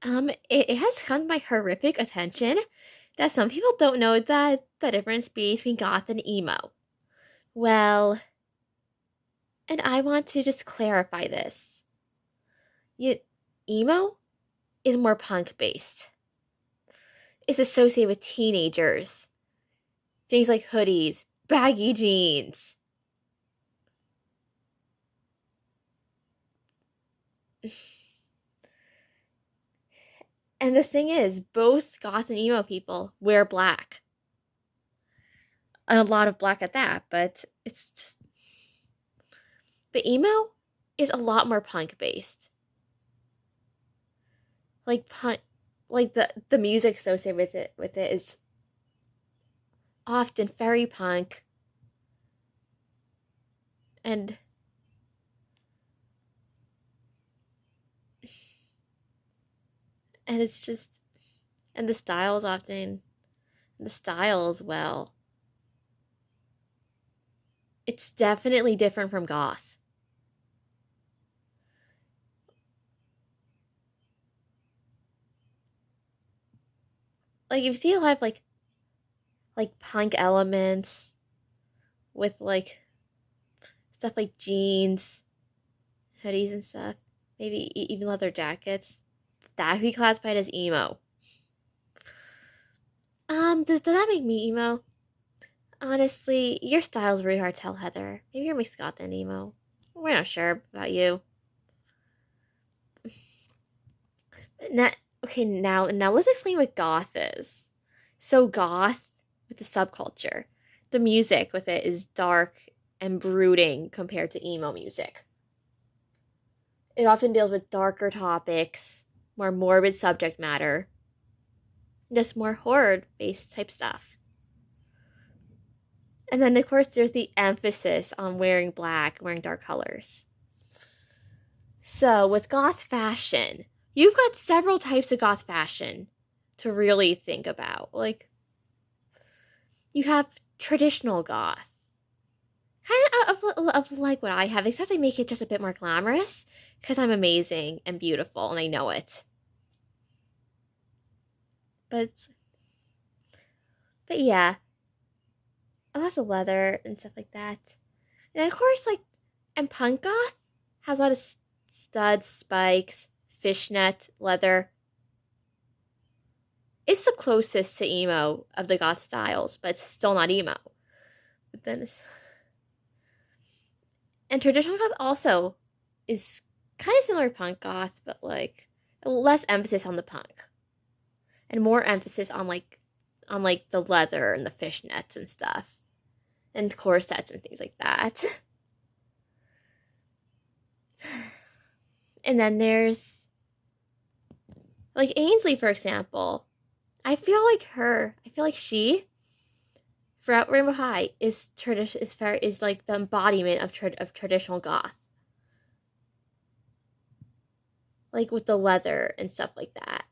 It has come to my horrific attention that some people don't know that the difference between goth and emo. Well, and I want to just clarify this. You, emo is more punk based. It's associated with teenagers. Things like hoodies, baggy jeans. And the thing is, both goth and emo people wear black. And a lot of black at that, but it's just. But emo is a lot more punk based. Like punk, like the music associated with it is often very punk, and it's just, and the style is often, the style as well, it's definitely different from goth. Like you see a lot of like punk elements with like stuff like jeans, hoodies and stuff, maybe even leather jackets, that could be classified as emo. Does that make me emo? Honestly, your style's really hard to tell, Heather. Maybe you're mixed goth and emo. We're not sure about you. Okay, now let's explain what goth is. So goth, with the subculture, the music with it is dark and brooding compared to emo music. It often deals with darker topics, more morbid subject matter, just more horror-based type stuff. And then, of course, there's the emphasis on wearing black, wearing dark colors. So, with goth fashion, you've got several types of goth fashion to really think about. Like, you have traditional goth, kind of like what I have, except I make it just a bit more glamorous because I'm amazing and beautiful and I know it. But yeah, lots of leather and stuff like that. And of course, like, and punk goth has a lot of studs, spikes, fishnet, leather. It's the closest to emo of the goth styles, but it's still not emo. But then and traditional goth also is kind of similar to punk goth, but like less emphasis on the punk and more emphasis on the leather and the fishnets and stuff and corsets and things like that. And then there's like Ainsley, for example. I feel like she, throughout Rainbow High, is like the embodiment of traditional goth, like with the leather and stuff like that.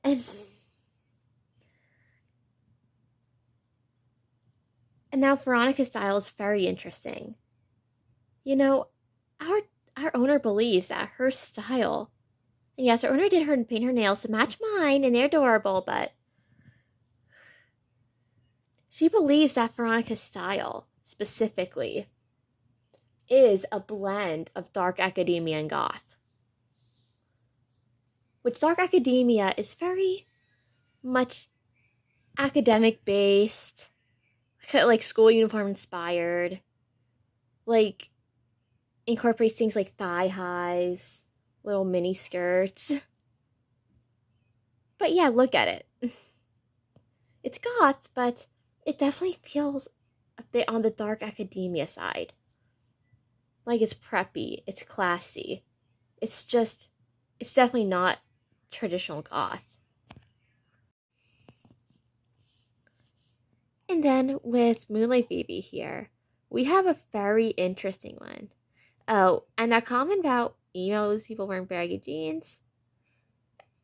And now Veronica's style is very interesting. You know, our owner believes that her style. And yes, our owner did her paint her nails to match mine, and they're adorable, but she believes that Veronica's style, specifically, is a blend of dark academia and goth. Which dark academia is very much academic based, like school uniform inspired, like incorporates things like thigh highs, little mini skirts. But yeah, look at it. It's goth, but it definitely feels a bit on the dark academia side. Like it's preppy, it's classy. It's definitely not traditional goth. And then with Moonlight Phoebe here, we have a very interesting one. Oh, and that comment about emos, people wearing baggy jeans.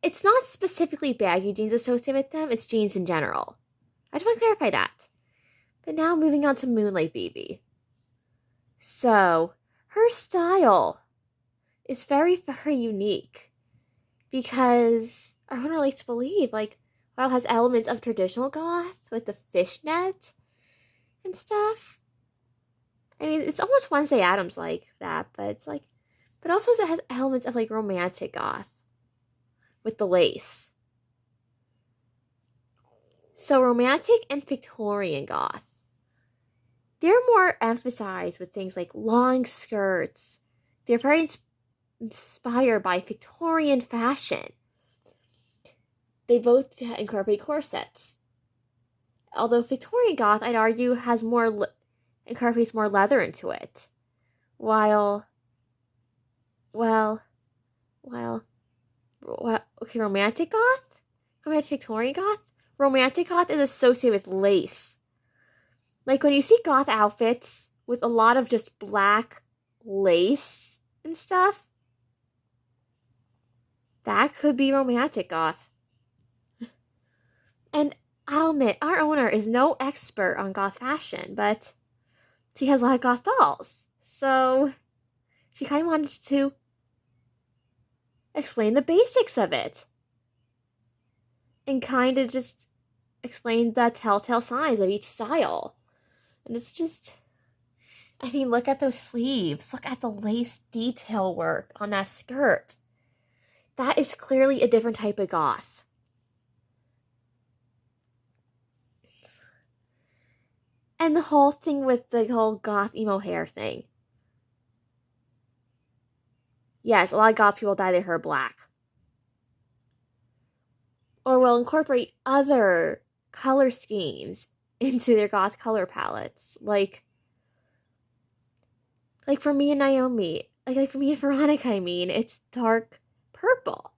It's not specifically baggy jeans associated with them, it's jeans in general. I just want to clarify that. But now moving on to Moonlight Phoebe. So, her style is very, very unique because our owner likes to believe, like, while it has elements of traditional goth with the fishnet and stuff. I mean, it's almost Wednesday Addams like that, but it's like, but also it has elements of like romantic goth with the lace. So romantic and Victorian goth. They're more emphasized with things like long skirts. They're very inspired by Victorian fashion. They both incorporate corsets. Although Victorian goth, I'd argue, has more incorporates more leather into it. While okay, romantic goth? Compared to Victorian goth? Romantic goth is associated with lace. Like when you see goth outfits with a lot of just black lace and stuff, that could be romantic goth. And I'll admit, our owner is no expert on goth fashion, but she has a lot of goth dolls. So she kind of wanted to explain the basics of it. And kind of just explain the telltale signs of each style. And it's just, I mean, look at those sleeves. Look at the lace detail work on that skirt. That is clearly a different type of goth. And the whole thing with the whole goth emo hair thing. Yes, a lot of goth people dye their hair black. Or will incorporate other color schemes into their goth color palettes. Like for me and Naomi, like for me and Veronica, I mean, it's dark purple.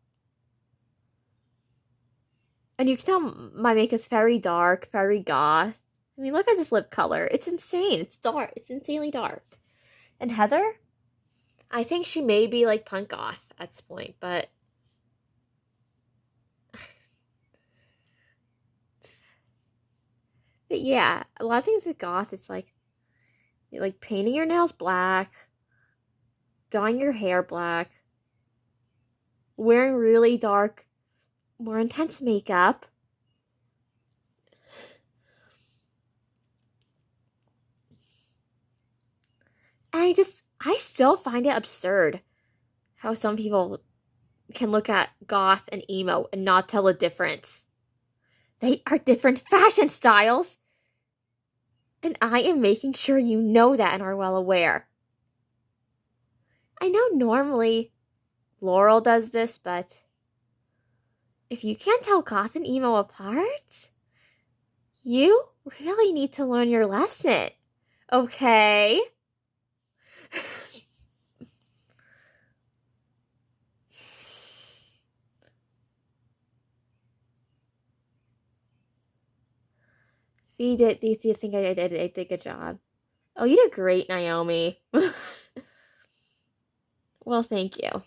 And you can tell my makeup's very dark, very goth. I mean, look at this lip color. It's insane. It's dark. It's insanely dark. And Heather, I think she may be like punk goth at this point, but yeah, a lot of things with goth, it's like painting your nails black, dyeing your hair black, wearing really dark, more intense makeup. And I still find it absurd how some people can look at goth and emo and not tell the difference. They are different fashion styles. And I am making sure you know that and are well aware. I know normally Laurel does this, but if you can't tell goth and emo apart, you really need to learn your lesson. Okay? Do you think I did a good job? Oh, you did great, Naomi. Well, thank you.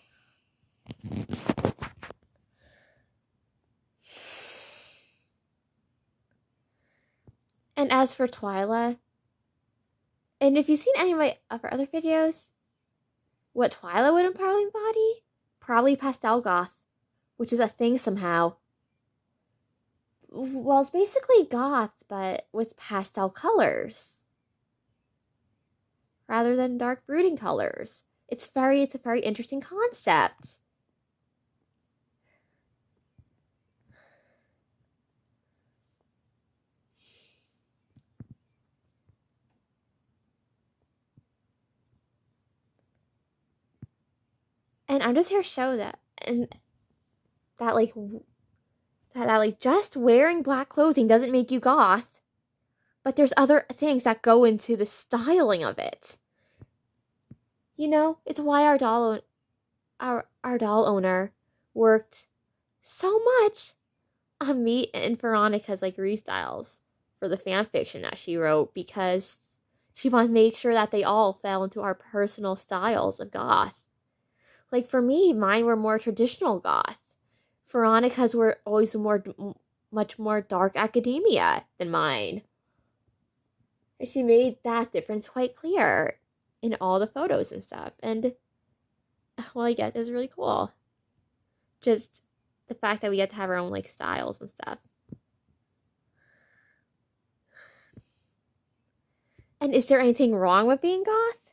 And as for Twyla, and if you've seen any of our other videos, what Twyla would probably embody? Probably pastel goth, which is a thing somehow. Well, it's basically goth, but with pastel colors rather than dark brooding colors. It's a very interesting concept. And I'm just here to show that, and that just wearing black clothing doesn't make you goth, but there's other things that go into the styling of it. You know, it's why our doll owner worked so much on me and Veronica's like restyles for the fan fiction that she wrote, because she wanted to make sure that they all fell into our personal styles of goth. Like for me, mine were more traditional goth. Veronica's were always much more dark academia than mine. And she made that difference quite clear in all the photos and stuff. And well, I guess it was really cool. Just the fact that we get to have our own like styles and stuff. And is there anything wrong with being goth?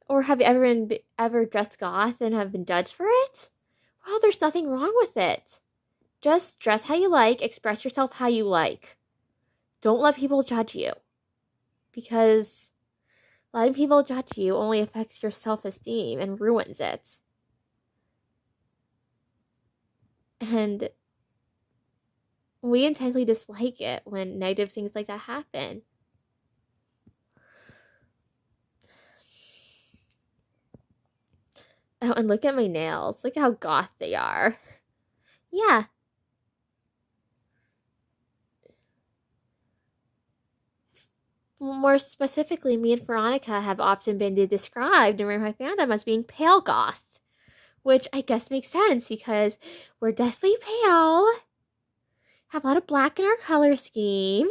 Or have you ever dressed goth and have been judged for it? Well, there's nothing wrong with it. Just dress how you like, express yourself how you like. Don't let people judge you. Because letting people judge you only affects your self-esteem and ruins it. And we intensely dislike it when negative things like that happen. Oh, and look at my nails. Look how goth they are. Yeah. More specifically, me and Veronica have often been described in my fandom as being pale goth. Which I guess makes sense because we're deathly pale. Have a lot of black in our color scheme.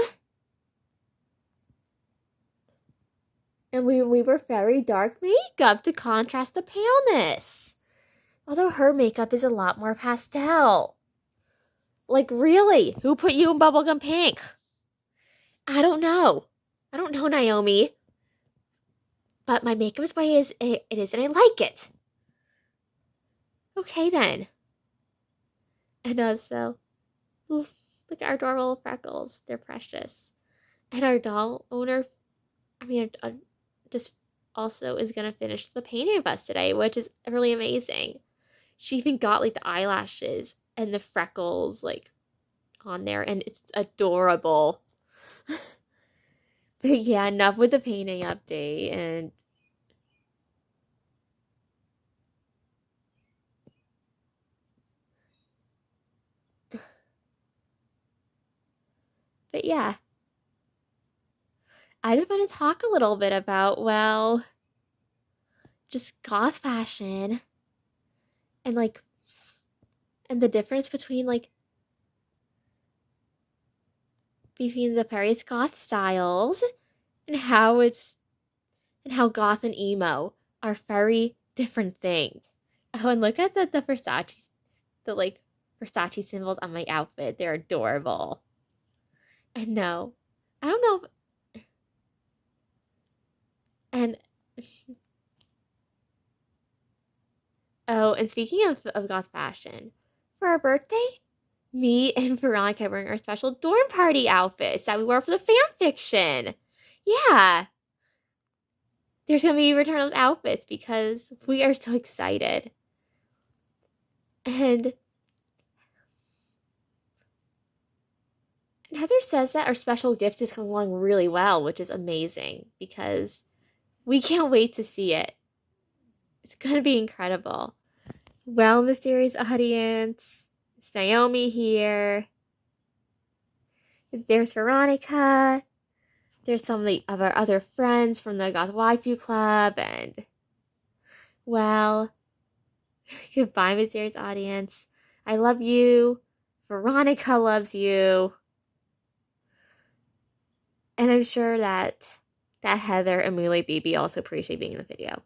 And we wear very dark makeup to contrast the paleness. Although her makeup is a lot more pastel. Like, really? Who put you in bubblegum pink? I don't know. I don't know, Naomi. But my makeup is the way it is, and I like it. Okay, then. And also, look at our adorable freckles. They're precious. And our doll owner, just also is going to finish the painting of us today, which is really amazing. She even got, like, the eyelashes and the freckles, like, on there, and it's adorable. But yeah, enough with the painting update, and but yeah, I just want to talk a little bit about, well, just goth fashion and like and the difference between the various goth styles and how goth and emo are very different things. Oh, and look at the Versace, the like Versace symbols on my outfit. They're adorable. And no, I don't know if, and oh, and speaking of goth fashion, for our birthday, me and Veronica are wearing our special dorm party outfits that we wore for the fan fiction. Yeah. There's gonna be return of outfits because we are so excited. And Heather says that our special gift is coming along really well, which is amazing because we can't wait to see it. It's gonna be incredible. Well, mysterious audience, it's Naomi here. There's Veronica. There's some of our other friends from the Goth Waifu Club, and well, goodbye, mysterious audience. I love you. Veronica loves you. And I'm sure that Heather and Moonlight Phoebe also appreciate being in the video.